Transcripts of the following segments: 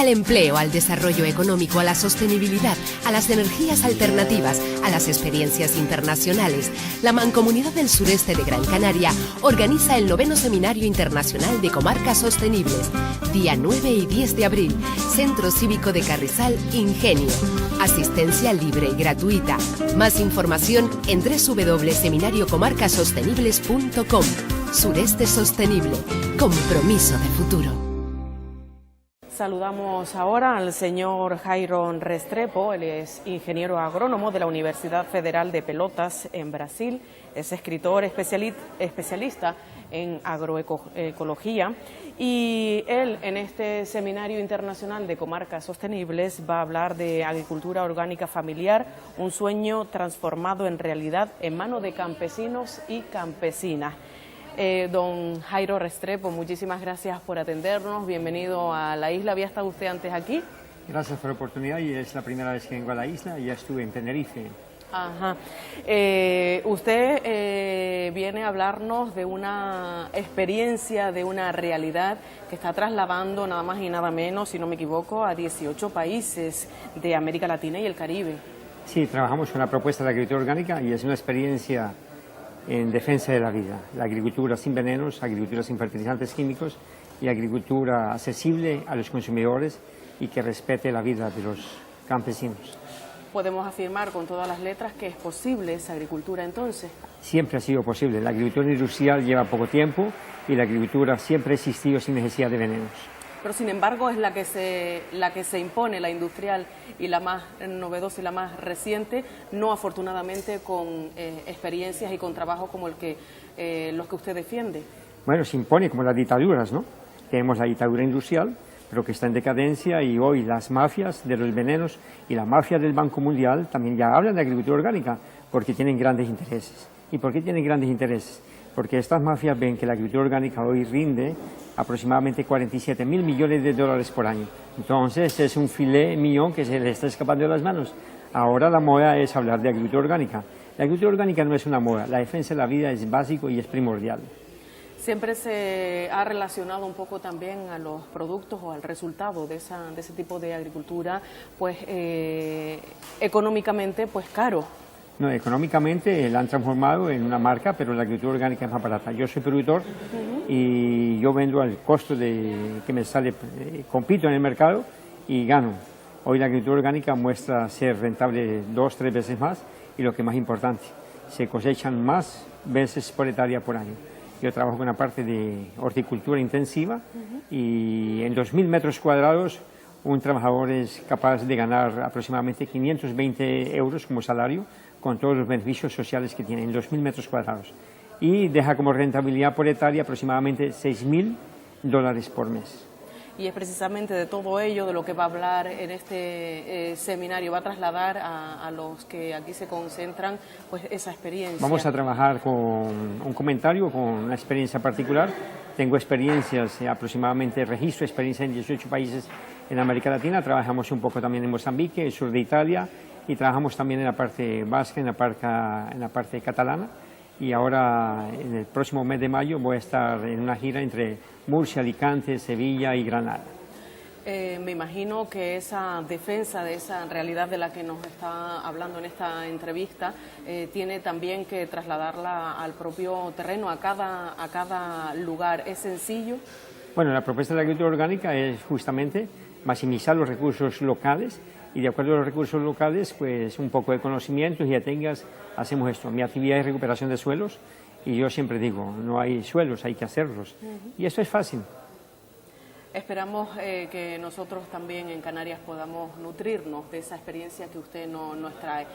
al empleo, al desarrollo económico, a la sostenibilidad, a las energías alternativas, a las experiencias internacionales, la Mancomunidad del Sureste de Gran Canaria organiza el 9º Seminario Internacional de Comarcas Sostenibles, día 9 y 10 de abril, Centro Cívico de Carrizal, Ingenio. Asistencia libre y gratuita. Más información en www.seminariocomarcasostenibles.com. Sureste Sostenible. Compromiso de futuro. Saludamos ahora al señor Jairo Restrepo. Él es ingeniero agrónomo de la Universidad Federal de Pelotas en Brasil. Es escritor especialista en agroecología y él en este Seminario Internacional de Comarcas Sostenibles va a hablar de agricultura orgánica familiar, un sueño transformado en realidad en manos de campesinos y campesinas. Don Jairo Restrepo, muchísimas gracias por atendernos, bienvenido a la isla. ¿Había estado usted antes aquí? Gracias por la oportunidad y es la primera vez que vengo a la isla y ya estuve en Tenerife. Ajá. Usted viene a hablarnos de una experiencia, de una realidad que está trasladando nada más y nada menos, si no me equivoco, a 18 países de América Latina y el Caribe. Sí, trabajamos con una propuesta de agricultura orgánica y es una experiencia en defensa de la vida. La agricultura sin venenos, agricultura sin fertilizantes químicos y agricultura accesible a los consumidores y que respete la vida de los campesinos. ¿Podemos afirmar con todas las letras que es posible esa agricultura entonces? Siempre ha sido posible. La agricultura industrial lleva poco tiempo y la agricultura siempre ha existido sin necesidad de venenos. Pero sin embargo es la que se impone, la industrial y la más novedosa y la más reciente, no afortunadamente con experiencias y con trabajo como los que usted defiende. Bueno, se impone como las dictaduras, ¿no? Tenemos la dictadura industrial, pero que está en decadencia y hoy las mafias de los venenos y la mafia del Banco Mundial también ya hablan de agricultura orgánica porque tienen grandes intereses. ¿Y por qué tienen grandes intereses? Porque estas mafias ven que la agricultura orgánica hoy rinde aproximadamente 47.000 millones de dólares por año. Entonces es un filé millón que se le está escapando de las manos. Ahora la moda es hablar de agricultura orgánica. La agricultura orgánica no es una moda, la defensa de la vida es básico y es primordial. Siempre se ha relacionado un poco también a los productos o al resultado de ese tipo de agricultura, pues económicamente pues caro. No, económicamente la han transformado en una marca, pero la agricultura orgánica es más barata. Yo soy productor y yo vendo al costo de que me sale, compito en el mercado y gano. Hoy la agricultura orgánica muestra ser rentable 2 o 3 veces más y lo que es más importante, se cosechan más veces por hectárea por año. Yo trabajo con una parte de horticultura intensiva y en 2.000 metros cuadrados un trabajador es capaz de ganar aproximadamente 520 euros como salario con todos los beneficios sociales que tiene en 2.000 metros cuadrados y deja como rentabilidad por hectárea aproximadamente $6.000 por mes. Y es precisamente de todo ello de lo que va a hablar en este seminario, va a trasladar a los que aquí se concentran pues esa experiencia. Vamos a trabajar con un comentario, con una experiencia particular. Tengo experiencias, aproximadamente registro experiencia en 18 países en América Latina, trabajamos un poco también en Mozambique, el sur de Italia y trabajamos también en la parte vasca, en la parte catalana. Y ahora, en el próximo mes de mayo, voy a estar en una gira entre Murcia, Alicante, Sevilla y Granada. Me imagino que esa defensa de esa realidad de la que nos está hablando en esta entrevista tiene también que trasladarla al propio terreno, a cada lugar. ¿Es sencillo? Bueno, la propuesta de la agricultura orgánica es justamente maximizar los recursos locales y de acuerdo a los recursos locales, pues un poco de conocimientos y de técnicas hacemos esto. Mi actividad es recuperación de suelos y yo siempre digo, no hay suelos, hay que hacerlos. Y eso es fácil. Esperamos que nosotros también en Canarias podamos nutrirnos de esa experiencia que usted nos trae.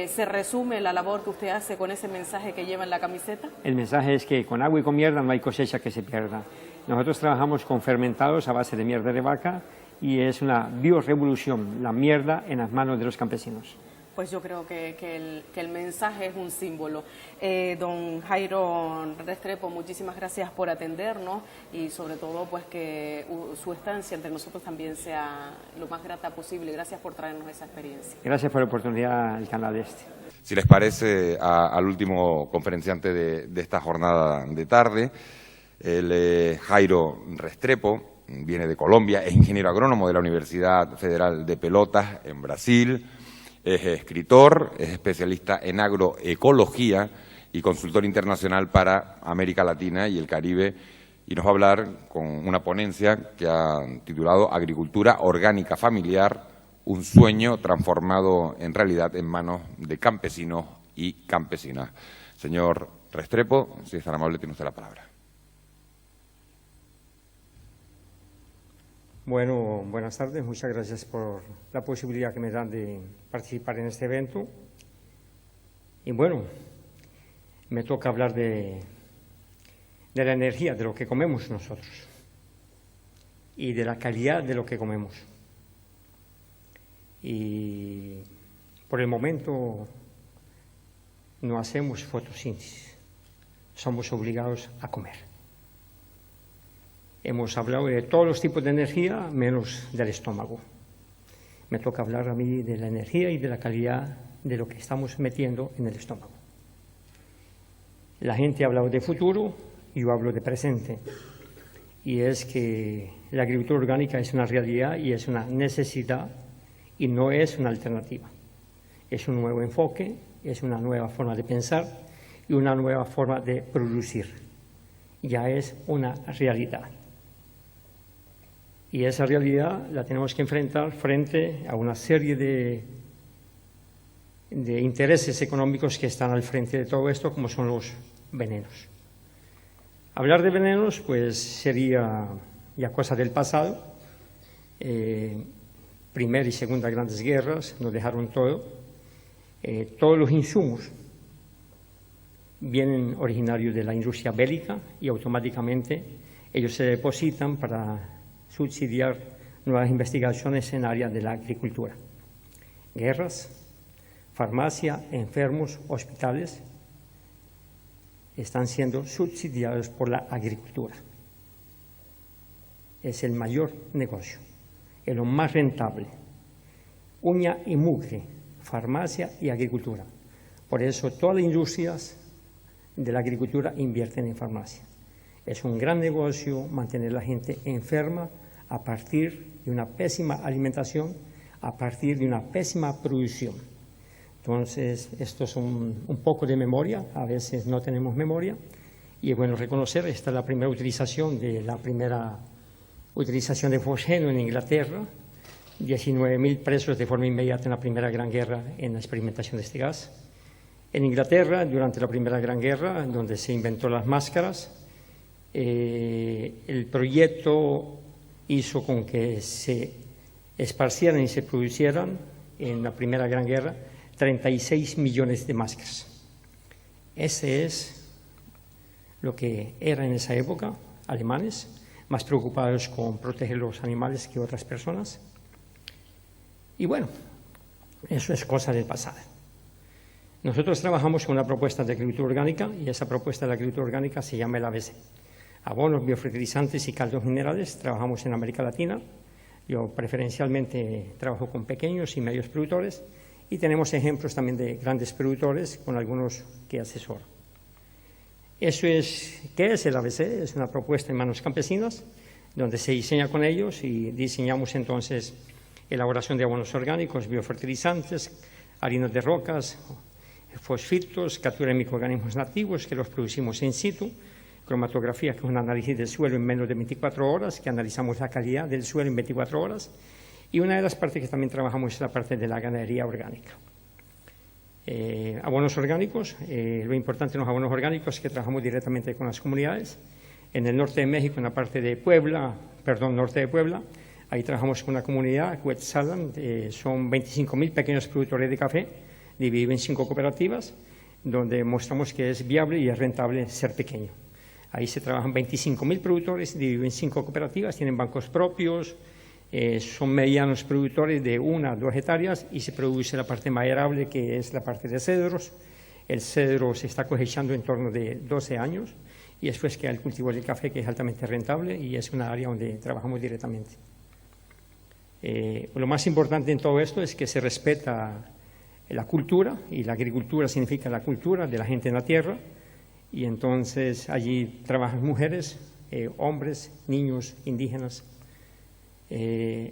¿Se resume la labor que usted hace con ese mensaje que lleva en la camiseta? El mensaje es que con agua y con mierda no hay cosecha que se pierda. Nosotros trabajamos con fermentados a base de mierda de vaca y es una biorevolución, la mierda en las manos de los campesinos. Pues yo creo que el mensaje es un símbolo. Don Jairo Restrepo, muchísimas gracias por atendernos y sobre todo pues que su estancia entre nosotros también sea lo más grata posible. Gracias por traernos esa experiencia. Gracias por la oportunidad al Canal Este. Si les parece, al último conferenciante de esta jornada de tarde, el Jairo Restrepo, viene de Colombia, es ingeniero agrónomo de la Universidad Federal de Pelotas en Brasil, es escritor, es especialista en agroecología y consultor internacional para América Latina y el Caribe, y nos va a hablar con una ponencia que ha titulado Agricultura Orgánica Familiar, un sueño transformado en realidad en manos de campesinos y campesinas. Señor Restrepo, si es tan amable, tiene usted la palabra. Bueno, buenas tardes. Muchas gracias por la posibilidad que me dan de participar en este evento. Y bueno, me toca hablar de la energía, de lo que comemos nosotros y de la calidad de lo que comemos. Y por el momento no hacemos fotosíntesis, somos obligados a comer. Hemos hablado de todos los tipos de energía, menos del estómago. Me toca hablar a mí de la energía y de la calidad de lo que estamos metiendo en el estómago. La gente ha hablado de futuro, yo hablo de presente. Y es que la agricultura orgánica es una realidad y es una necesidad y no es una alternativa. Es un nuevo enfoque, es una nueva forma de pensar y una nueva forma de producir. Ya es una realidad. Y esa realidad la tenemos que enfrentar frente a una serie de intereses económicos que están al frente de todo esto, como son los venenos. Hablar de venenos, pues, sería ya cosa del pasado. Primera y Segunda grandes guerras nos dejaron todo. Todos los insumos vienen originarios de la industria bélica y automáticamente ellos se depositan para subsidiar nuevas investigaciones en área de la agricultura. Guerras, farmacia, enfermos, hospitales están siendo subsidiados por la agricultura. Es el mayor negocio, es lo más rentable. Uña y mugre, farmacia y agricultura. Por eso todas las industrias de la agricultura invierten en farmacia. Es un gran negocio mantener a la gente enferma a partir de una pésima alimentación, a partir de una pésima producción. Entonces, esto es un poco de memoria, a veces no tenemos memoria, y es bueno reconocer, esta es la primera utilización de fosgeno en Inglaterra, 19.000 presos de forma inmediata en la Primera Gran Guerra en la experimentación de este gas. En Inglaterra, durante la Primera Gran Guerra, donde se inventó las máscaras, el proyecto hizo con que se esparcieran y se producieran en la Primera Gran Guerra 36 millones de máscaras. Ese es lo que era en esa época, alemanes, más preocupados con proteger los animales que otras personas. Y bueno, eso es cosa del pasado. Nosotros trabajamos con una propuesta de agricultura orgánica y esa propuesta de agricultura orgánica se llama el ABC. Abonos, biofertilizantes y caldos minerales. Trabajamos en América Latina. Yo preferencialmente trabajo con pequeños y medios productores y tenemos ejemplos también de grandes productores con algunos que asesoro. ¿Qué es el ABC? Es una propuesta en manos campesinas donde se diseña con ellos y diseñamos entonces elaboración de abonos orgánicos, biofertilizantes, harinas de rocas, fosfitos, captura de microorganismos nativos que los producimos in situ, cromatografía, que es un análisis del suelo en menos de 24 horas, que analizamos la calidad del suelo en 24 horas, y una de las partes que también trabajamos es la parte de la ganadería orgánica. Abonos orgánicos, lo importante en los abonos orgánicos es que trabajamos directamente con las comunidades. En el norte de México, en la parte de norte de Puebla, ahí trabajamos con una comunidad, Cuetzalan, son 25.000 pequeños productores de café, divididos en 5 cooperativas, donde mostramos que es viable y es rentable ser pequeño. Ahí se trabajan 25.000 productores, divididos en 5 cooperativas, tienen bancos propios, son medianos productores de 1 a 2 hectáreas y se produce la parte maderable, que es la parte de cedros. El cedro se está cosechando en torno de 12 años y después queda el cultivo del café, que es altamente rentable y es una área donde trabajamos directamente. Lo más importante en todo esto es que se respeta la cultura, y la agricultura significa la cultura de la gente en la tierra, y entonces allí trabajan mujeres, hombres, niños, indígenas,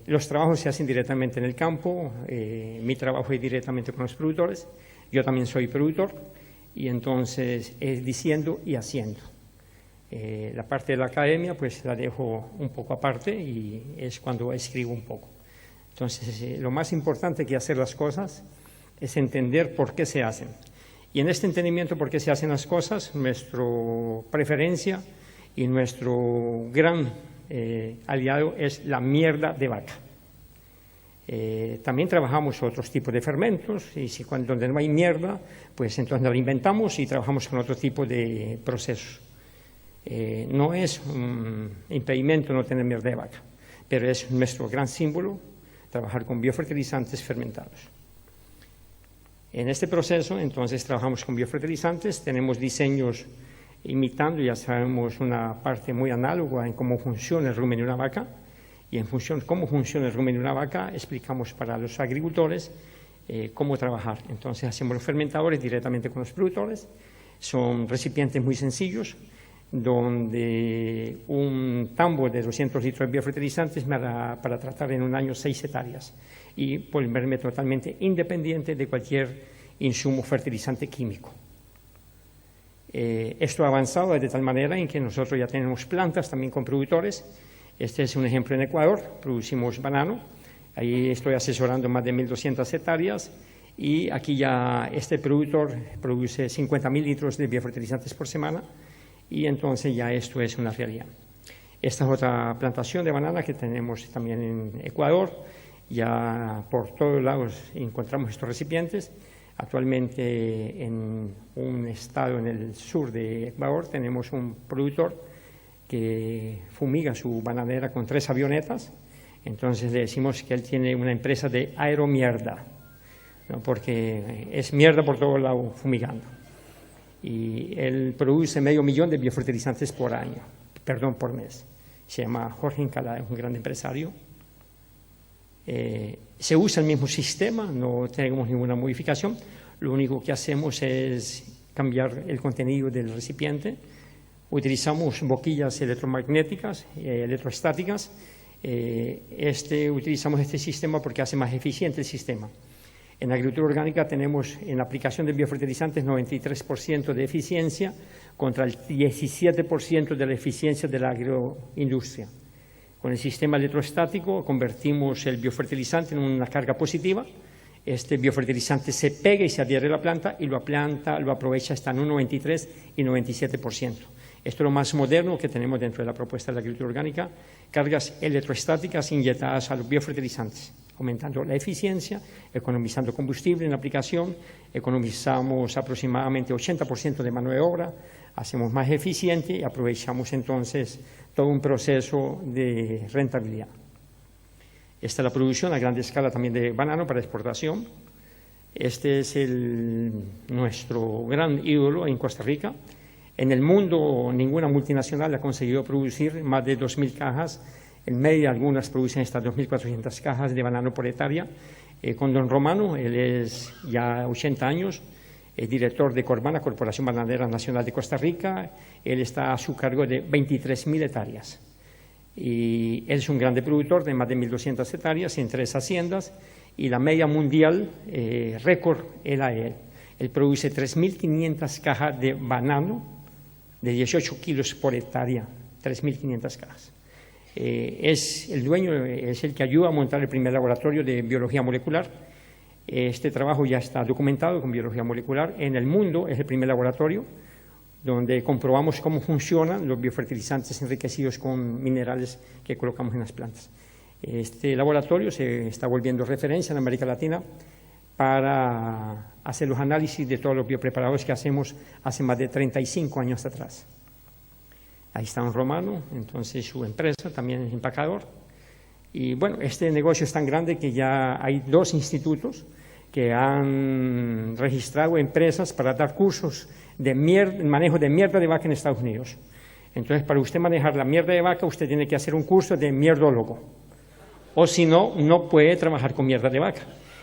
Los trabajos se hacen directamente en el campo, mi trabajo es directamente con los productores, yo también soy productor, y entonces es diciendo y haciendo. La parte de la academia pues la dejo un poco aparte y es cuando escribo un poco. Entonces lo más importante que hacer las cosas es entender por qué se hacen. Y en este entendimiento por qué se hacen las cosas, nuestra preferencia y nuestro gran aliado es la mierda de vaca. También trabajamos otros tipos de fermentos y si donde no hay mierda, pues entonces la inventamos y trabajamos con otro tipo de procesos. No es un impedimento no tener mierda de vaca, pero es nuestro gran símbolo trabajar con biofertilizantes fermentados. En este proceso, entonces, trabajamos con biofertilizantes, tenemos diseños imitando, ya sabemos, una parte muy análoga en cómo funciona el rumen de una vaca, y en función de cómo funciona el rumen de una vaca, explicamos para los agricultores cómo trabajar. Entonces, hacemos los fermentadores directamente con los productores, son recipientes muy sencillos, donde un tambo de 200 litros de biofertilizantes para tratar en un año 6 hectáreas y volverme totalmente independiente de cualquier insumo fertilizante químico. Esto ha avanzado de tal manera en que nosotros ya tenemos plantas también con productores. Este es un ejemplo en Ecuador, producimos banano, ahí estoy asesorando más de 1.200 hectáreas y aquí ya este productor produce 50.000 litros de biofertilizantes por semana y entonces ya esto es una realidad. Esta es otra plantación de banana que tenemos también en Ecuador, ya por todos lados encontramos estos recipientes. Actualmente en un estado en el sur de Ecuador tenemos un productor que fumiga su bananera con 3 avionetas, entonces le decimos que él tiene una empresa de aeromierda, ¿no? Porque es mierda por todo lado fumigando. Y él produce 500.000 de biofertilizantes por mes. Se llama Jorge Incalá, es un gran empresario. Se usa el mismo sistema, no tenemos ninguna modificación, lo único que hacemos es cambiar el contenido del recipiente, utilizamos boquillas electromagnéticas, electrostáticas, utilizamos este sistema porque hace más eficiente el sistema. En agricultura orgánica tenemos en la aplicación de biofertilizantes 93% de eficiencia contra el 17% de la eficiencia de la agroindustria. Con el sistema electrostático convertimos el biofertilizante en una carga positiva. Este biofertilizante se pega y se adhiere a la planta y la planta lo aprovecha hasta en un 93 y 97%. Esto es lo más moderno que tenemos dentro de la propuesta de la agricultura orgánica, cargas electrostáticas inyectadas a los biofertilizantes, aumentando la eficiencia, economizando combustible en la aplicación, economizamos aproximadamente 80% de mano de obra, hacemos más eficiente y aprovechamos entonces todo un proceso de rentabilidad. Esta es la producción a gran escala también de banano para exportación. Este es nuestro gran ídolo en Costa Rica. En el mundo ninguna multinacional ha conseguido producir más de 2.000 cajas. En media algunas producen hasta 2.400 cajas de banano por hectárea. Con don Romano, él es ya 80 años, director de Corbana, Corporación Bananera Nacional de Costa Rica. Él está a su cargo de 23.000 hectáreas. Y él es un grande productor de más de 1.200 hectáreas en 3 haciendas y la media mundial récord era él. Él produce 3.500 cajas de banano de 18 kilos por hectárea, 3.500 cajas. Es el dueño, es el que ayuda a montar el primer laboratorio de biología molecular. Este trabajo ya está documentado con biología molecular. En el mundo es el primer laboratorio donde comprobamos cómo funcionan los biofertilizantes enriquecidos con minerales que colocamos en las plantas. Este laboratorio se está volviendo referencia en América Latina para hacer los análisis de todos los biopreparados que hacemos hace más de 35 años atrás. Ahí está un Romano, entonces su empresa también es empacador. Y bueno, este negocio es tan grande que ya hay 2 institutos que han registrado empresas para dar cursos de manejo de mierda de vaca en Estados Unidos. Entonces, para usted manejar la mierda de vaca, usted tiene que hacer un curso de mierdólogo. O si no, no puede trabajar con mierda de vaca.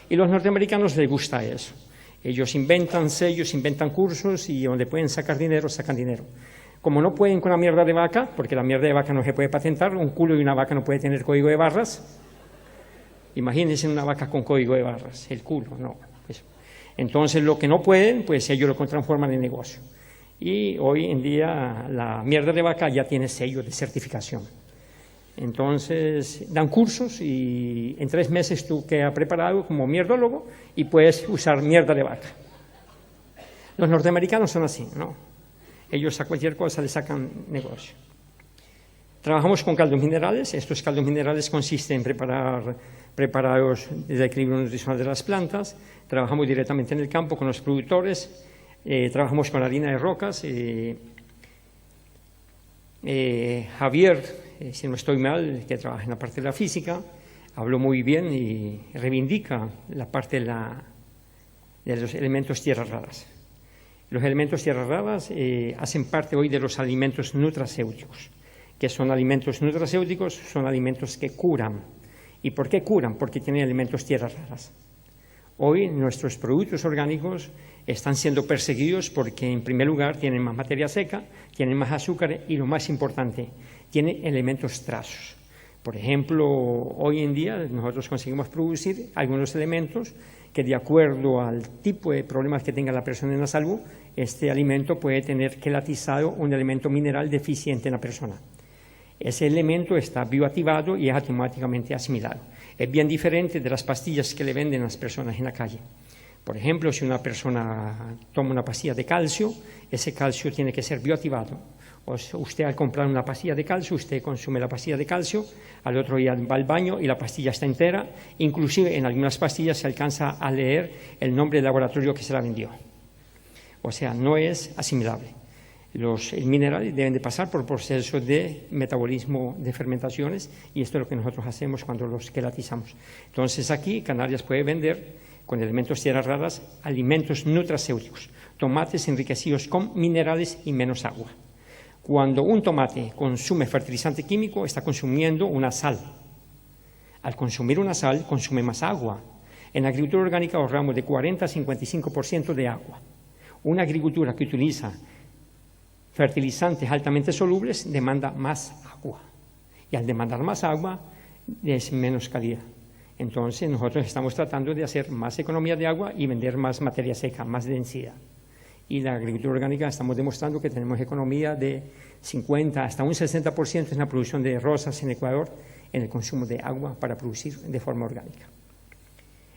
Y los norteamericanos les gusta eso. Ellos inventan sellos, inventan cursos y donde pueden sacar dinero, sacan dinero. Como no pueden con la mierda de vaca, porque la mierda de vaca no se puede patentar, un culo de una vaca no puede tener código de barras. Imagínense una vaca con código de barras, el culo, no. Pues, entonces, lo que no pueden, pues ellos lo transforman en negocio. Y hoy en día la mierda de vaca ya tiene sello de certificación. Entonces, dan cursos y en 3 meses tú quedas preparado como mierdólogo y puedes usar mierda de vaca. Los norteamericanos son así, ¿no? Ellos a cualquier cosa le sacan negocio. Trabajamos con caldos minerales. Estos caldos minerales consisten en preparar preparados del equilibrio nutricional de las plantas. Trabajamos directamente en el campo con los productores. Trabajamos con harina de rocas. Javier, si no estoy mal, que trabaja en la parte de la física, habló muy bien y reivindica la parte de los elementos tierras raras. Los elementos tierras raras hacen parte hoy de los alimentos nutracéuticos. ¿Qué son alimentos nutracéuticos? Son alimentos que curan. ¿Y por qué curan? Porque tienen elementos tierras raras. Hoy nuestros productos orgánicos están siendo perseguidos porque, en primer lugar, tienen más materia seca, tienen más azúcar y, lo más importante, tienen elementos trazosos. Por ejemplo, hoy en día nosotros conseguimos producir algunos elementos que, de acuerdo al tipo de problemas que tenga la persona en la salud, este alimento puede tener quelatizado un elemento mineral deficiente en la persona. Ese elemento está bioactivado y es automáticamente asimilado. Es bien diferente de las pastillas que le venden a las personas en la calle. Por ejemplo, si una persona toma una pastilla de calcio, ese calcio tiene que ser bioactivado. O sea, usted, al comprar una pastilla de calcio, usted consume la pastilla de calcio, al otro día va al baño y la pastilla está entera. Inclusive en algunas pastillas se alcanza a leer el nombre del laboratorio que se la vendió. O sea, no es asimilable. Los minerales deben de pasar por procesos de metabolismo de fermentaciones, y esto es lo que nosotros hacemos cuando los quelatizamos. Entonces, aquí Canarias puede vender con elementos tierras raras alimentos nutracéuticos, tomates enriquecidos con minerales y menos agua. Cuando un tomate consume fertilizante químico, está consumiendo una sal. Al consumir una sal, consume más agua. En la agricultura orgánica ahorramos de 40 a 55% de agua. Una agricultura que utiliza fertilizantes altamente solubles demanda más agua. Y al demandar más agua, es menos calidad. Entonces, nosotros estamos tratando de hacer más economía de agua y vender más materia seca, más densidad. Y la agricultura orgánica estamos demostrando que tenemos economía de 50 hasta un 60% en la producción de rosas en Ecuador, en el consumo de agua para producir de forma orgánica.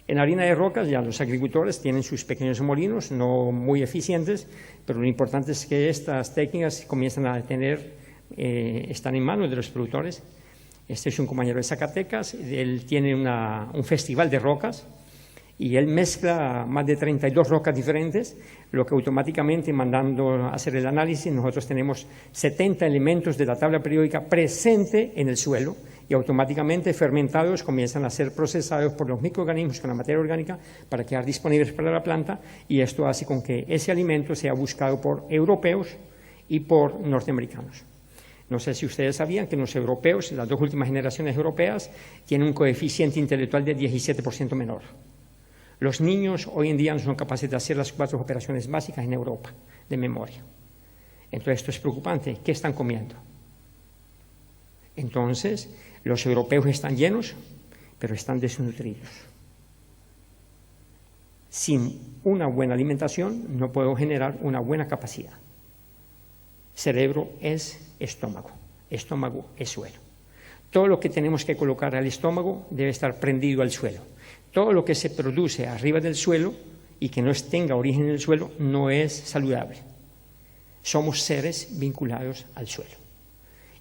En harina de rocas ya los agricultores tienen sus pequeños molinos, no muy eficientes, pero lo importante es que estas técnicas comienzan a tener, están en manos de los productores. Este es un compañero de Zacatecas, él tiene un festival de rocas, y él mezcla más de 32 rocas diferentes, lo que automáticamente, mandando a hacer el análisis, nosotros tenemos 70 elementos de la tabla periódica presente en el suelo, y automáticamente fermentados comienzan a ser procesados por los microorganismos con la materia orgánica para quedar disponibles para la planta, y esto hace con que ese alimento sea buscado por europeos y por norteamericanos. No sé si ustedes sabían que los europeos, las 2 últimas generaciones europeas, tienen un coeficiente intelectual de 17% menor. Los niños hoy en día no son capaces de hacer las 4 operaciones básicas en Europa de memoria. Entonces, esto es preocupante. ¿Qué están comiendo? Entonces, los europeos están llenos, pero están desnutridos. Sin una buena alimentación no puedo generar una buena capacidad. Cerebro es estómago, estómago es suelo. Todo lo que tenemos que colocar al estómago debe estar prendido al suelo. Todo lo que se produce arriba del suelo y que no tenga origen en el suelo no es saludable. Somos seres vinculados al suelo.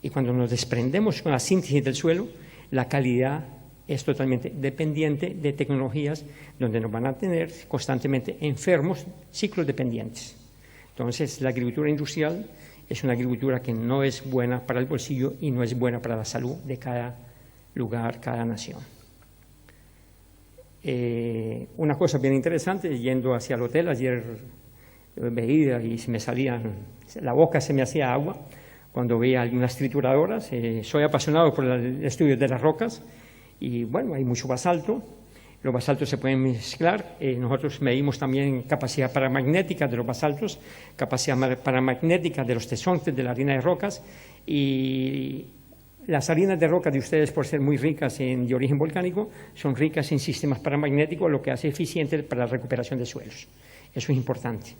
Y cuando nos desprendemos con la síntesis del suelo, la calidad es totalmente dependiente de tecnologías donde nos van a tener constantemente enfermos, ciclos dependientes. Entonces, la agricultura industrial es una agricultura que no es buena para el bolsillo y no es buena para la salud de cada lugar, cada nación. Una cosa bien interesante, yendo hacia el hotel, ayer veía y se me salía, la boca se me hacía agua cuando veía algunas trituradoras. Soy apasionado por el estudio de las rocas y bueno, hay mucho basalto. Los basaltos se pueden mezclar. Nosotros medimos también capacidad paramagnética de los basaltos, capacidad paramagnética de los tesontes de la harina de rocas, y las harinas de roca de ustedes, por ser muy ricas de origen volcánico, son ricas en sistemas paramagnéticos, lo que hace eficiente para la recuperación de suelos. Eso es importante.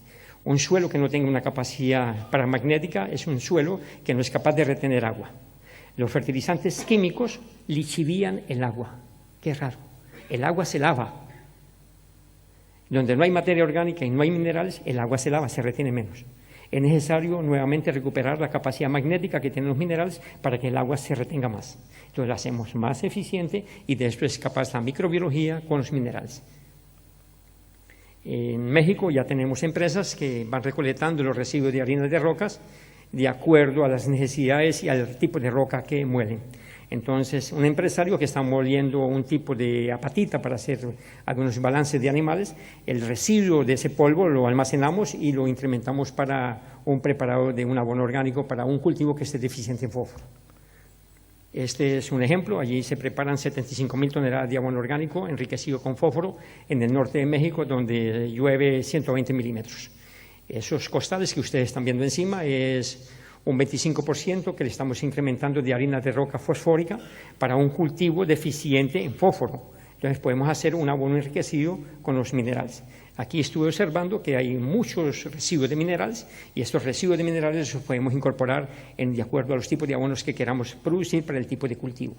Un suelo que no tenga una capacidad paramagnética es un suelo que no es capaz de retener agua. Los fertilizantes químicos lixivían el agua. Qué raro. El agua se lava. Donde no hay materia orgánica y no hay minerales, el agua se lava, se retiene menos. Es necesario nuevamente recuperar la capacidad magnética que tienen los minerales para que el agua se retenga más. Entonces la hacemos más eficiente y de esto es capaz la microbiología con los minerales. En México ya tenemos empresas que van recolectando los residuos de harinas de rocas de acuerdo a las necesidades y al tipo de roca que muelen. Entonces, un empresario que está moliendo un tipo de apatita para hacer algunos balances de animales, el residuo de ese polvo lo almacenamos y lo incrementamos para un preparado de un abono orgánico para un cultivo que esté deficiente en fósforo. Este es un ejemplo. Allí se preparan 75.000 toneladas de abono orgánico enriquecido con fósforo en el norte de México, donde llueve 120 milímetros. Esos costales que ustedes están viendo encima es un 25% que le estamos incrementando de harina de roca fosfórica para un cultivo deficiente en fósforo. Entonces podemos hacer un abono enriquecido con los minerales. Aquí estuve observando que hay muchos residuos de minerales y estos residuos de minerales los podemos incorporar de acuerdo a los tipos de abonos que queramos producir para el tipo de cultivo.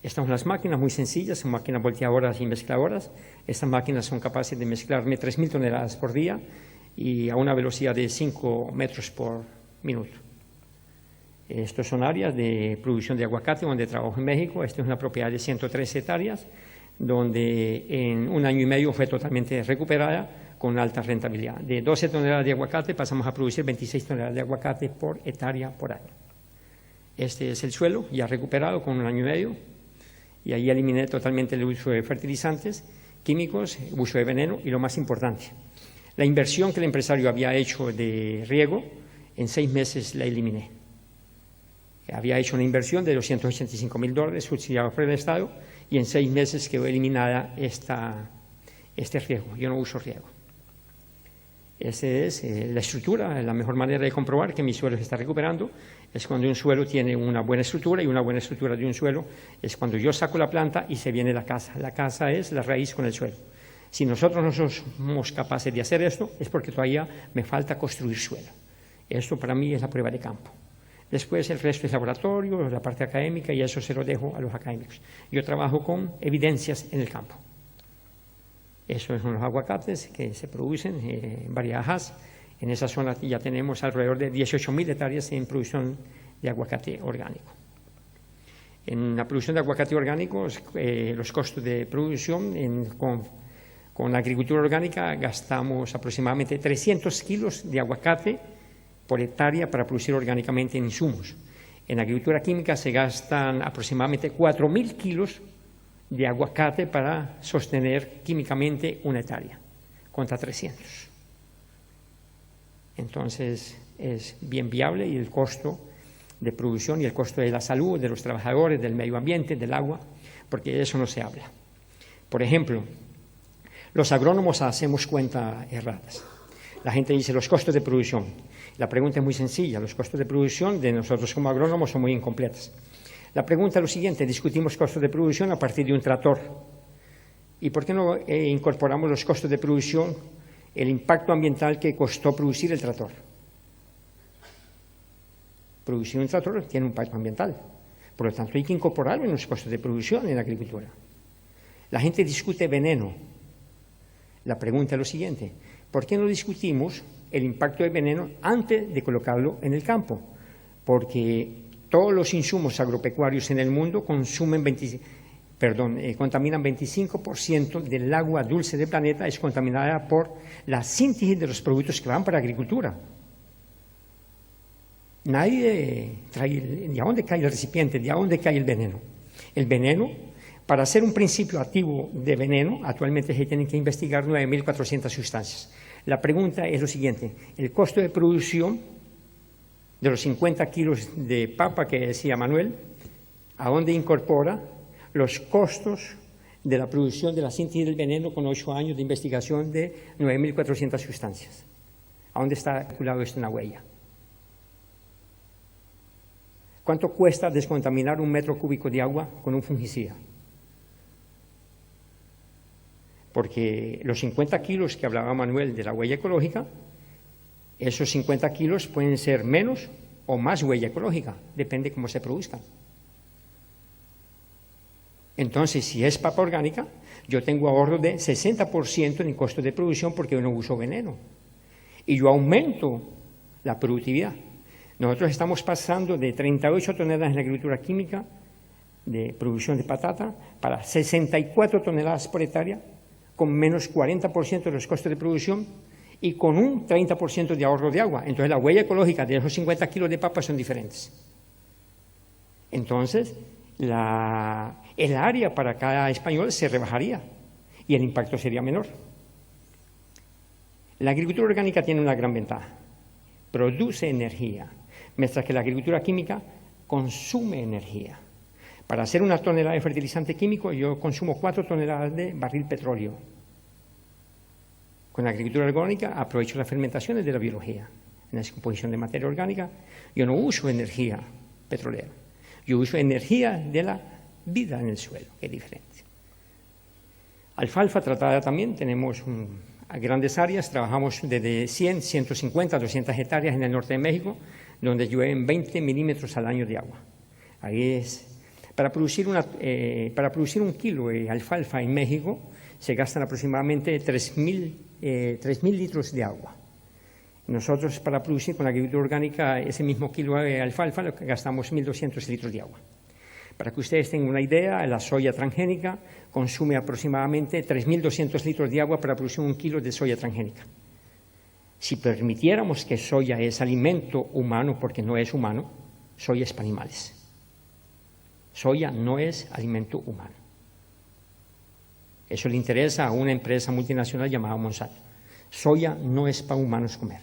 Estas son las máquinas muy sencillas, son máquinas volteadoras y mezcladoras. Estas máquinas son capaces de mezclarme 3.000 toneladas por día y a una velocidad de 5 metros por minuto. Estos son áreas de producción de aguacate donde trabajo en México. Esta es una propiedad de 103 hectáreas, donde en un año y medio fue totalmente recuperada con alta rentabilidad. De 12 toneladas de aguacate pasamos a producir 26 toneladas de aguacate por hectárea por año. Este es el suelo ya recuperado con un año y medio, y ahí eliminé totalmente el uso de fertilizantes químicos, uso de veneno y lo más importante, la inversión que el empresario había hecho de riego, en 6 meses la eliminé. Había hecho una inversión de $285.000 subsidiado por el Estado y en 6 meses quedó eliminada este riego. Yo no uso riego. Esa es la estructura. La mejor manera de comprobar que mi suelo se está recuperando es cuando un suelo tiene una buena estructura, y una buena estructura de un suelo es cuando yo saco la planta y se viene la casa. La casa es la raíz con el suelo. Si nosotros no somos capaces de hacer esto, es porque todavía me falta construir suelo. Esto para mí es la prueba de campo. Después el resto es laboratorio, la parte académica, y eso se lo dejo a los académicos. Yo trabajo con evidencias en el campo. Esos son los aguacates que se producen en variedades. En esa zona ya tenemos alrededor de 18.000 hectáreas en producción de aguacate orgánico. En la producción de aguacate orgánico, los costos de producción con la agricultura orgánica gastamos aproximadamente 300 kilos de aguacate por hectárea para producir orgánicamente en insumos. En agricultura química se gastan aproximadamente 4.000 kilos de aguacate para sostener químicamente una hectárea, contra 300. Entonces es bien viable, y el costo de producción y el costo de la salud de los trabajadores, del medio ambiente, del agua, porque de eso no se habla. Por ejemplo, los agrónomos hacemos cuentas erradas. La gente dice los costos de producción. La pregunta es muy sencilla. Los costos de producción de nosotros como agrónomos son muy incompletas. La pregunta es lo siguiente: discutimos costos de producción a partir de un tractor. ¿Y por qué no incorporamos los costos de producción, el impacto ambiental que costó producir el tractor? Producir un tractor tiene un impacto ambiental. Por lo tanto, hay que incorporarlo en los costos de producción en la agricultura. La gente discute veneno. La pregunta es lo siguiente: ¿por qué no discutimos el impacto del veneno antes de colocarlo en el campo? Porque todos los insumos agropecuarios en el mundo contaminan 25% del agua dulce del planeta, es contaminada por la síntesis de los productos que van para la agricultura. Nadie trae de dónde cae el recipiente, de dónde cae el veneno. El veneno, para hacer un principio activo de veneno, actualmente se tienen que investigar 9.400 sustancias. La pregunta es lo siguiente: el costo de producción de los 50 kilos de papa que decía Manuel, ¿a dónde incorpora los costos de la producción de la síntesis del veneno con 8 años de investigación de 9.400 sustancias. ¿A dónde está calculado esto en la huella? ¿Cuánto cuesta descontaminar 1 metro cúbico de agua con un fungicida? Porque los 50 kilos que hablaba Manuel de la huella ecológica, esos 50 kilos pueden ser menos o más huella ecológica, depende de cómo se produzcan. Entonces, si es papa orgánica, yo tengo ahorro de 60% en el costo de producción porque yo no uso veneno. Y yo aumento la productividad. Nosotros estamos pasando de 38 toneladas en la agricultura química de producción de patata para 64 toneladas por hectárea, con menos 40% de los costos de producción y con un 30% de ahorro de agua. Entonces, la huella ecológica de esos 50 kilos de papa son diferentes. Entonces, el área para cada español se rebajaría y el impacto sería menor. La agricultura orgánica tiene una gran ventaja: produce energía, mientras que la agricultura química consume energía. Para hacer 1 tonelada de fertilizante químico yo consumo 4 toneladas de barril petróleo. Con la agricultura orgánica aprovecho las fermentaciones de la biología. En la descomposición de materia orgánica yo no uso energía petrolera, yo uso energía de la vida en el suelo, que es diferente. Alfalfa tratada también, tenemos grandes áreas, trabajamos desde 100, 150, 200 hectáreas en el norte de México, donde llueven 20 milímetros al año de agua. Ahí es. Para producir 1 kilo de alfalfa en México se gastan aproximadamente 3.000 litros de agua. Nosotros, para producir con la agricultura orgánica ese mismo kilo de alfalfa, gastamos 1.200 litros de agua. Para que ustedes tengan una idea, la soya transgénica consume aproximadamente 3.200 litros de agua para producir 1 kilo de soya transgénica. Si permitiéramos que soya es alimento humano, porque no es humano, soya es para animales. Soya no es alimento humano. Eso le interesa a una empresa multinacional llamada Monsanto. Soya no es para humanos comer.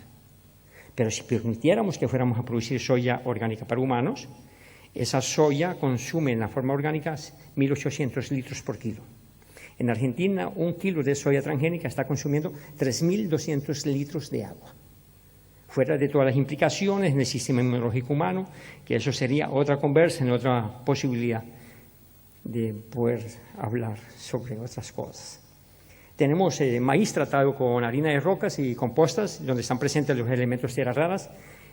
Pero si permitiéramos que fuéramos a producir soya orgánica para humanos, esa soya consume en la forma orgánica 1.800 litros por kilo. En Argentina, 1 kilo de soya transgénica está consumiendo 3.200 litros de agua. Fuera de todas las implicaciones en el sistema inmunológico humano, que eso sería otra conversa, en otra posibilidad de poder hablar sobre otras cosas. Tenemos maíz tratado con harina de rocas y compostas, donde están presentes los elementos tierras raras.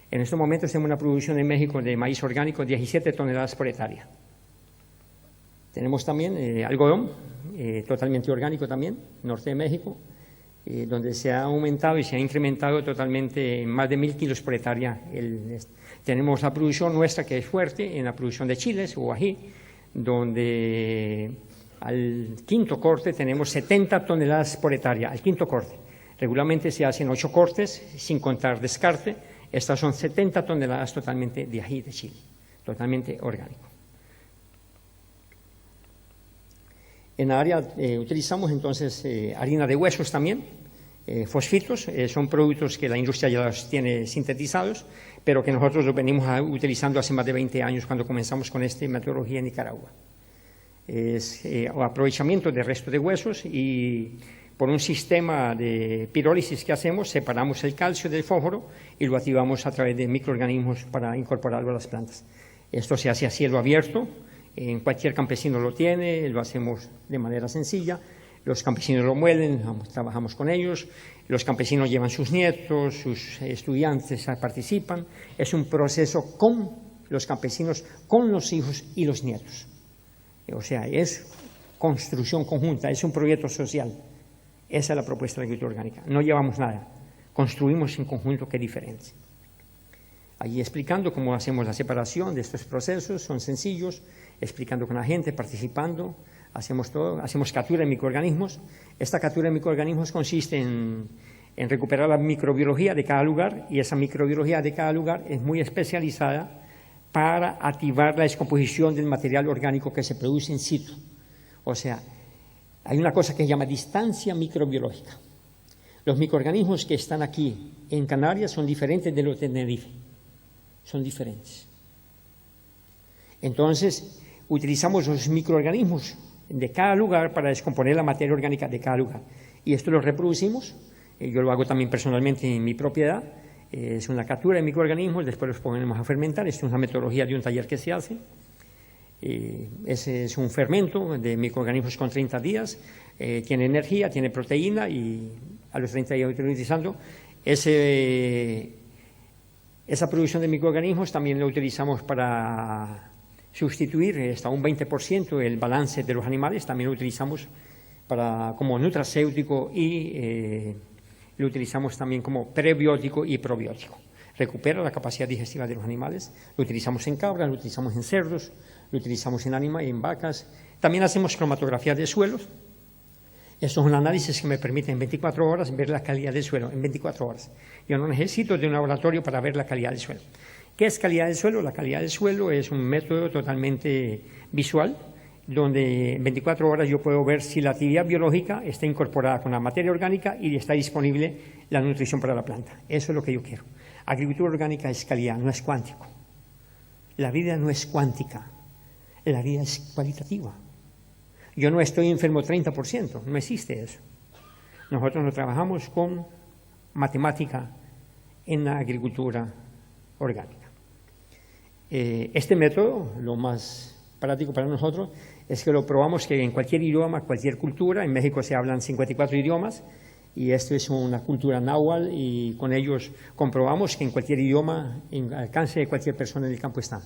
En estos momentos tenemos una producción en México de maíz orgánico de 17 toneladas por hectárea. Tenemos también algodón, totalmente orgánico también, norte de México, donde se ha aumentado y se ha incrementado totalmente en más de 1.000 kilos por hectárea. Tenemos la producción nuestra, que es fuerte, en la producción de chiles o ají, donde al quinto corte tenemos 70 toneladas por hectárea, al quinto corte. Regularmente se hacen 8 cortes, sin contar descarte. Estas son 70 toneladas totalmente de ají de chile, totalmente orgánico. En la área utilizamos entonces harina de huesos también, fosfitos, son productos que la industria ya los tiene sintetizados, pero que nosotros los venimos utilizando hace más de 20 años cuando comenzamos con esta metodología en Nicaragua. Es aprovechamiento del resto de huesos y por un sistema de pirólisis que hacemos, separamos el calcio del fósforo y lo activamos a través de microorganismos para incorporarlo a las plantas. Esto se hace a cielo abierto, en cualquier campesino lo tiene, lo hacemos de manera sencilla. Los campesinos lo muelen, trabajamos con ellos, los campesinos llevan sus nietos, sus estudiantes participan. Es un proceso con los campesinos, con los hijos y los nietos. O sea, es construcción conjunta, es un proyecto social. Esa es la propuesta de la agricultura orgánica. No llevamos nada, construimos en conjunto, que es diferente. Allí explicando cómo hacemos la separación de estos procesos, son sencillos, explicando con la gente, participando, hacemos todo, hacemos captura de microorganismos. Esta captura de microorganismos consiste en recuperar la microbiología de cada lugar, y esa microbiología de cada lugar es muy especializada para activar la descomposición del material orgánico que se produce in situ. O sea, hay una cosa que se llama distancia microbiológica. Los microorganismos que están aquí en Canarias son diferentes de los de Tenerife, son diferentes. Entonces, utilizamos los microorganismos de cada lugar para descomponer la materia orgánica de cada lugar. Y esto lo reproducimos, yo lo hago también personalmente en mi propiedad, es una captura de microorganismos, después los ponemos a fermentar, esto es una metodología de un taller que se hace. Ese es un fermento de microorganismos con 30 días, tiene energía, tiene proteína y a los 30 días utilizando. Esa producción de microorganismos también lo utilizamos para sustituir hasta un 20% el balance de los animales, también lo utilizamos como nutracéutico y lo utilizamos también como prebiótico y probiótico. Recupera la capacidad digestiva de los animales, lo utilizamos en cabras, lo utilizamos en cerdos, lo utilizamos en vacas. También hacemos cromatografía de suelos. Eso es un análisis que me permite en 24 horas ver la calidad del suelo, en 24 horas. Yo no necesito de un laboratorio para ver la calidad del suelo. ¿Qué es calidad del suelo? La calidad del suelo es un método totalmente visual, donde en 24 horas yo puedo ver si la actividad biológica está incorporada con la materia orgánica y está disponible la nutrición para la planta. Eso es lo que yo quiero. Agricultura orgánica es calidad, no es cuántico. La vida no es cuántica, la vida es cualitativa. Yo no estoy enfermo 30%, no existe eso. Nosotros no trabajamos con matemática en la agricultura orgánica. Este método, lo más práctico para nosotros, es que lo probamos que en cualquier idioma, cualquier cultura, en México se hablan 54 idiomas, y esto es una cultura náhuatl, y con ellos comprobamos que en cualquier idioma, en alcance de cualquier persona en el campo está.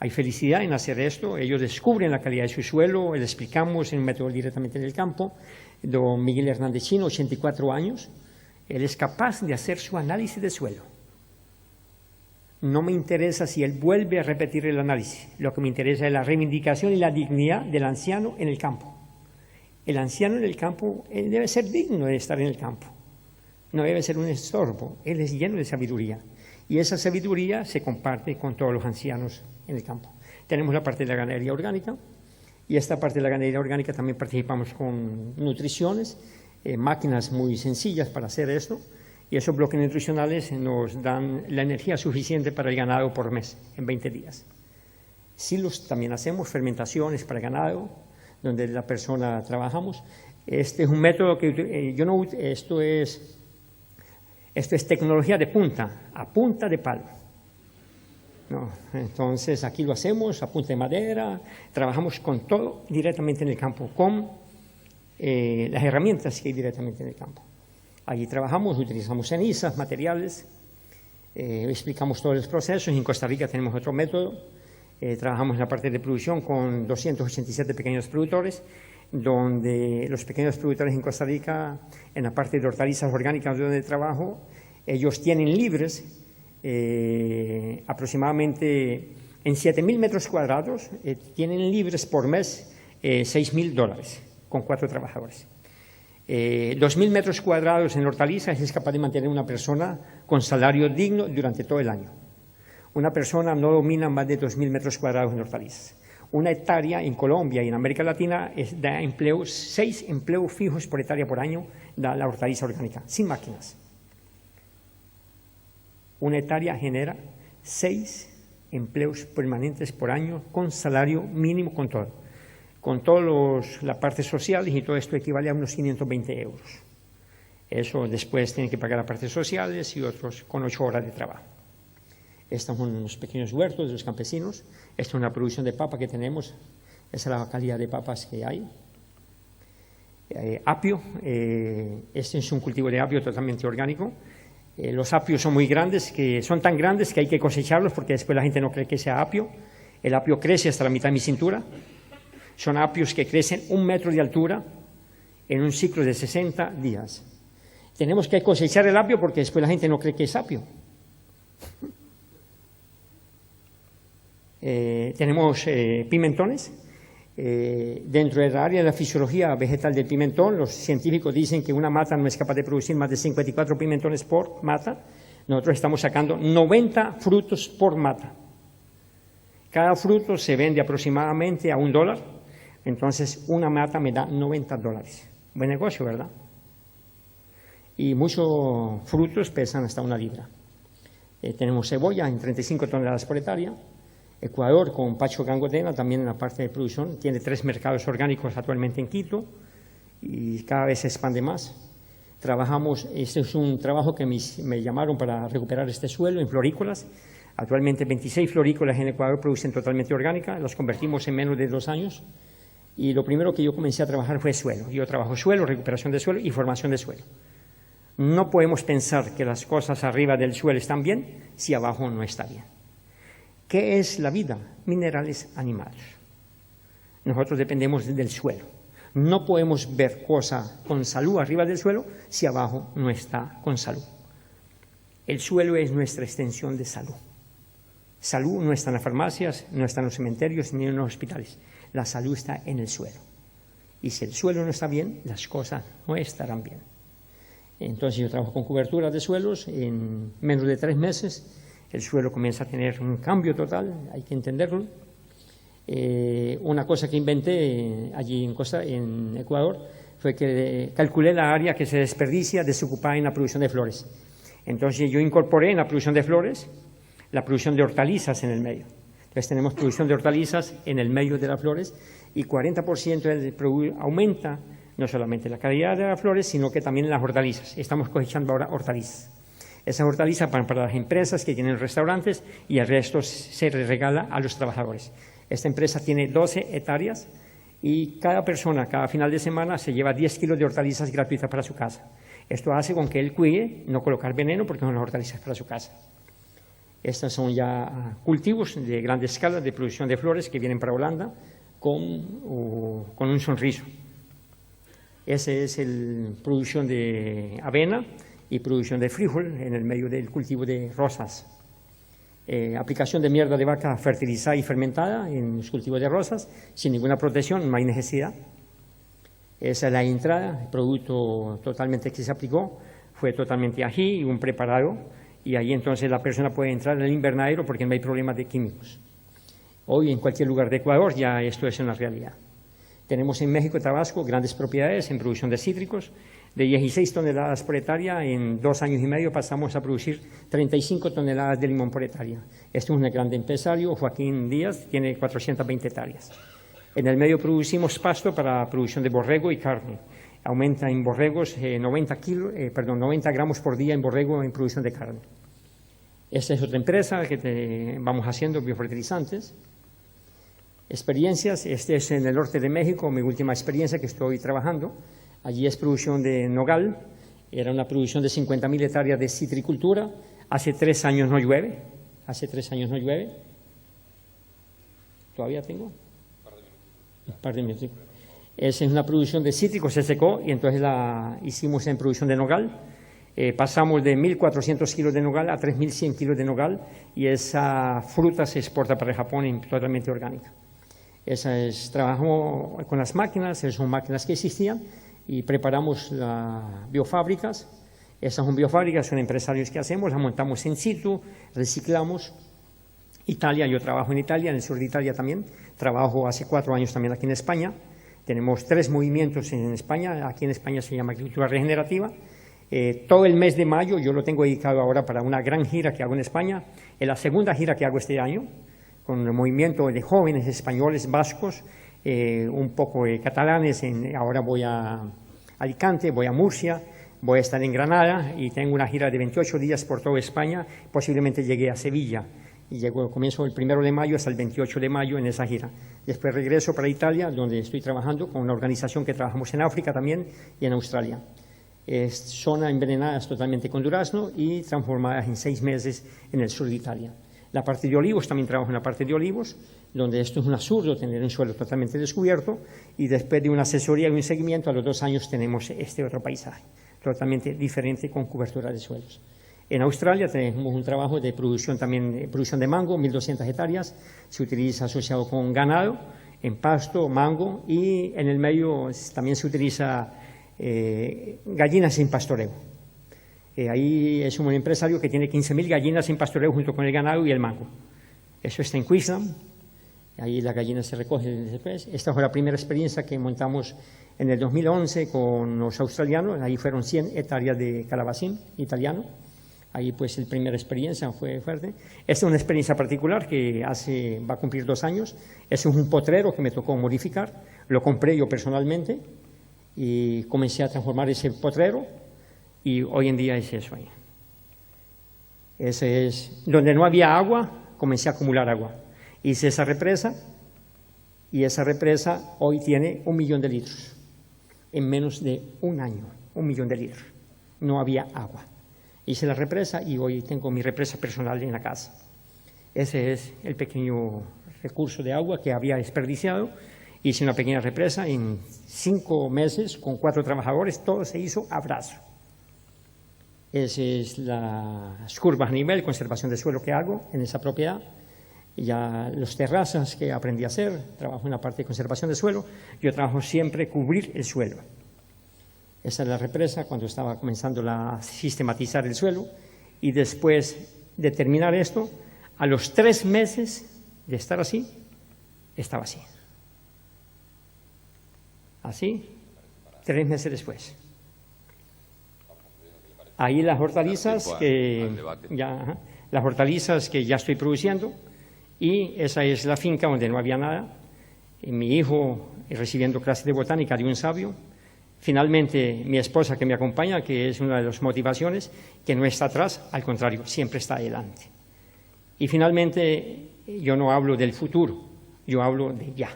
Hay felicidad en hacer esto, ellos descubren la calidad de su suelo, le explicamos en un método directamente en el campo. Don Miguel Hernández Chino, 84 años, él es capaz de hacer su análisis de suelo. No me interesa si él vuelve a repetir el análisis, lo que me interesa es la reivindicación y la dignidad del anciano en el campo. El anciano en el campo, él debe ser digno de estar en el campo, no debe ser un estorbo, él es lleno de sabiduría. Y esa sabiduría se comparte con todos los ancianos en el campo. Tenemos la parte de la ganadería orgánica, y esta parte de la ganadería orgánica también participamos con nutriciones, máquinas muy sencillas para hacer esto, y esos bloques nutricionales nos dan la energía suficiente para el ganado por mes, en 20 días. Silos también hacemos, fermentaciones para el ganado, donde la persona trabajamos. Este es un método que esto es tecnología de punta, a punta de palo. No, entonces aquí lo hacemos a punta de madera, trabajamos con todo directamente en el campo, con las herramientas que hay directamente en el campo. Allí trabajamos, utilizamos cenizas, materiales, explicamos todos los procesos. En Costa Rica tenemos otro método, trabajamos en la parte de producción con 287 pequeños productores, donde los pequeños productores en Costa Rica, en la parte de hortalizas orgánicas donde trabajo, ellos tienen libres aproximadamente en 7.000 metros cuadrados, tienen libres por mes $6.000 con 4 trabajadores. 2.000 metros cuadrados en hortalizas es capaz de mantener una persona con salario digno durante todo el año. Una persona no domina más de 2.000 metros cuadrados en hortalizas. Una hectárea en Colombia y en América Latina da 6 empleos fijos por hectárea por año, da la hortaliza orgánica, sin máquinas. Una hectárea genera 6 empleos permanentes por año con salario mínimo, con todo. Con todas las partes sociales y todo esto equivale a unos 520 euros. Eso después tienen que pagar las partes sociales y otros con 8 horas de trabajo. Estos son unos pequeños huertos de los campesinos. Esta es una producción de papa que tenemos. Esa es la calidad de papas que hay. Apio. Este es un cultivo de apio totalmente orgánico. Los apios son muy grandes, son tan grandes que hay que cosecharlos porque después la gente no cree que sea apio. El apio crece hasta la mitad de mi cintura. Son apios que crecen 1 metro de altura en un ciclo de 60 días. Tenemos que cosechar el apio porque después la gente no cree que es apio. Tenemos pimentones. Dentro del área de la fisiología vegetal del pimentón, los científicos dicen que una mata no es capaz de producir más de 54 pimentones por mata. Nosotros estamos sacando 90 frutos por mata. Cada fruto se vende aproximadamente a $1. Entonces, una mata me da $90. Buen negocio, ¿verdad? Y muchos frutos pesan hasta 1 libra. Tenemos cebolla en 35 toneladas por hectárea. Ecuador, con Pacho Gangotena, también en la parte de producción, tiene 3 mercados orgánicos actualmente en Quito y cada vez se expande más. Trabajamos, este es un trabajo que me llamaron para recuperar este suelo en florícolas. Actualmente 26 florícolas en Ecuador producen totalmente orgánica, las convertimos en menos de 2 años. Y lo primero que yo comencé a trabajar fue suelo. Yo trabajo suelo, recuperación de suelo y formación de suelo. No podemos pensar que las cosas arriba del suelo están bien si abajo no está bien. ¿Qué es la vida? Minerales animados. Nosotros dependemos del suelo. No podemos ver cosa con salud arriba del suelo si abajo no está con salud. El suelo es nuestra extensión de salud. Salud no está en las farmacias, no está en los cementerios ni en los hospitales. La salud está en el suelo. Y si el suelo no está bien, las cosas no estarán bien. Entonces yo trabajo con cobertura de suelos. En menos de 3 meses el suelo comienza a tener un cambio total, hay que entenderlo. Una cosa que inventé allí en Ecuador fue que calculé la área que se desperdicia desocupada en la producción de flores. Entonces yo incorporé en la producción de flores la producción de hortalizas en el medio. Entonces tenemos producción de hortalizas en el medio de las flores y 40% aumenta no solamente la calidad de las flores, sino que también las hortalizas. Estamos cosechando ahora hortalizas. Esas hortalizas van para las empresas que tienen restaurantes y el resto se regala a los trabajadores. Esta empresa tiene 12 hectáreas y cada persona, cada final de semana, se lleva 10 kilos de hortalizas gratuitas para su casa. Esto hace con que él cuide no colocar veneno porque son las hortalizas para su casa. Estas son ya cultivos de gran escala de producción de flores que vienen para Holanda con un sonriso. Ese es la producción de avena y producción de frijol en el medio del cultivo de rosas. Aplicación de mierda de vaca fertilizada y fermentada en los cultivos de rosas, sin ninguna protección, no hay necesidad. Esa es la entrada, el producto totalmente que se aplicó fue totalmente ají y un preparado, y ahí entonces la persona puede entrar en el invernadero porque no hay problemas de químicos. Hoy en cualquier lugar de Ecuador ya esto es una realidad. Tenemos en México y Tabasco grandes propiedades en producción de cítricos. De 16 toneladas por hectárea, en 2 años y medio pasamos a producir 35 toneladas de limón por hectárea. Este es un gran empresario, Joaquín Díaz, tiene 420 hectáreas. En el medio producimos pasto para producción de borrego y carne. Aumenta en borregos 90 gramos por día en borrego en producción de carne. Esta es otra empresa que vamos haciendo biofertilizantes. Experiencias, este es en el norte de México, mi última experiencia que estoy trabajando. Allí es producción de nogal, era una producción de 50.000 hectáreas de citricultura. Hace 3 años no llueve, ¿Todavía tengo? Un par de minutos. Esa es una producción de cítricos, se secó y entonces la hicimos en producción de nogal. Pasamos de 1.400 kilos de nogal a 3.100 kilos de nogal y esa fruta se exporta para Japón totalmente orgánica. Trabajamos con las máquinas, esas son máquinas que existían y preparamos las biofábricas. Esas son biofábricas, son empresarios que hacemos, las montamos in situ, reciclamos. Italia, yo trabajo en Italia, en el sur de Italia también, trabajo hace 4 años también aquí en España. Tenemos 3 movimientos en España, aquí en España se llama agricultura regenerativa. Todo el mes de mayo yo lo tengo dedicado ahora para una gran gira que hago en España, es la segunda gira que hago este año, con el movimiento de jóvenes españoles, vascos, un poco catalanes, ahora voy a Alicante, voy a Murcia, voy a estar en Granada y tengo una gira de 28 días por toda España, posiblemente llegue a Sevilla. Y comienzo el 1 de mayo hasta el 28 de mayo en esa gira. Después regreso para Italia, donde estoy trabajando con una organización que trabajamos en África también y en Australia. Son envenenadas totalmente con durazno y transformadas en 6 meses en el sur de Italia. La parte de olivos, también trabajo en la parte de olivos, donde esto es un absurdo tener un suelo totalmente descubierto y después de una asesoría y un seguimiento, a los 2 años tenemos este otro paisaje, totalmente diferente con cobertura de suelos. En Australia tenemos un trabajo de producción también, producción de mango, 1.200 hectáreas, se utiliza asociado con ganado, en pasto, mango y en el medio también se utiliza gallinas en pastoreo. Ahí es un empresario que tiene 15.000 gallinas en pastoreo junto con el ganado y el mango. Eso está en Queensland, ahí las gallinas se recogen después. Esta fue la primera experiencia que montamos en el 2011 con los australianos, ahí fueron 100 hectáreas de calabacín italiano. Ahí pues la primera experiencia fue fuerte. Esta es una experiencia particular que va a cumplir 2 años. Es un potrero que me tocó modificar. Lo compré yo personalmente y comencé a transformar ese potrero y hoy en día es eso ahí. Ese es donde no había agua, comencé a acumular agua. Hice esa represa y esa represa hoy tiene 1 millón de litros. En menos de un año, 1 millón de litros. No había agua. Hice la represa y hoy tengo mi represa personal en la casa. Ese es el pequeño recurso de agua que había desperdiciado. Hice una pequeña represa en 5 meses con 4 trabajadores, todo se hizo a brazo. Esas es las curvas a nivel, conservación de suelo que hago en esa propiedad. Ya las terrazas que aprendí a hacer, trabajo en la parte de conservación de suelo, yo trabajo siempre cubrir el suelo. Esa es la represa cuando estaba comenzando a sistematizar el suelo y después de terminar esto, a los 3 meses de estar así, estaba así. Así, 3 meses después. Ahí las hortalizas que ya estoy produciendo y esa es la finca donde no había nada. Y mi hijo recibiendo clases de botánica de un sabio. Finalmente, mi esposa que me acompaña, que es una de las motivaciones, que no está atrás, al contrario, siempre está adelante. Y finalmente, yo no hablo del futuro, yo hablo de ya.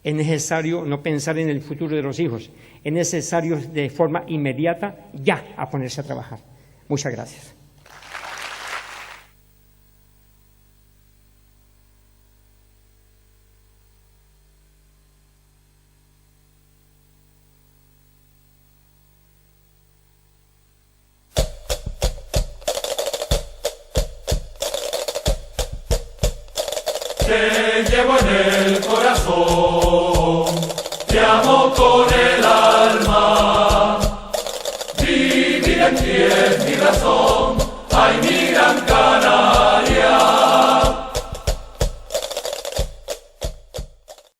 Es necesario no pensar en el futuro de los hijos, es necesario de forma inmediata ya a ponerse a trabajar. Muchas gracias. Te llevo en el corazón, te amo con el alma, vivir en ti es mi razón, ay mi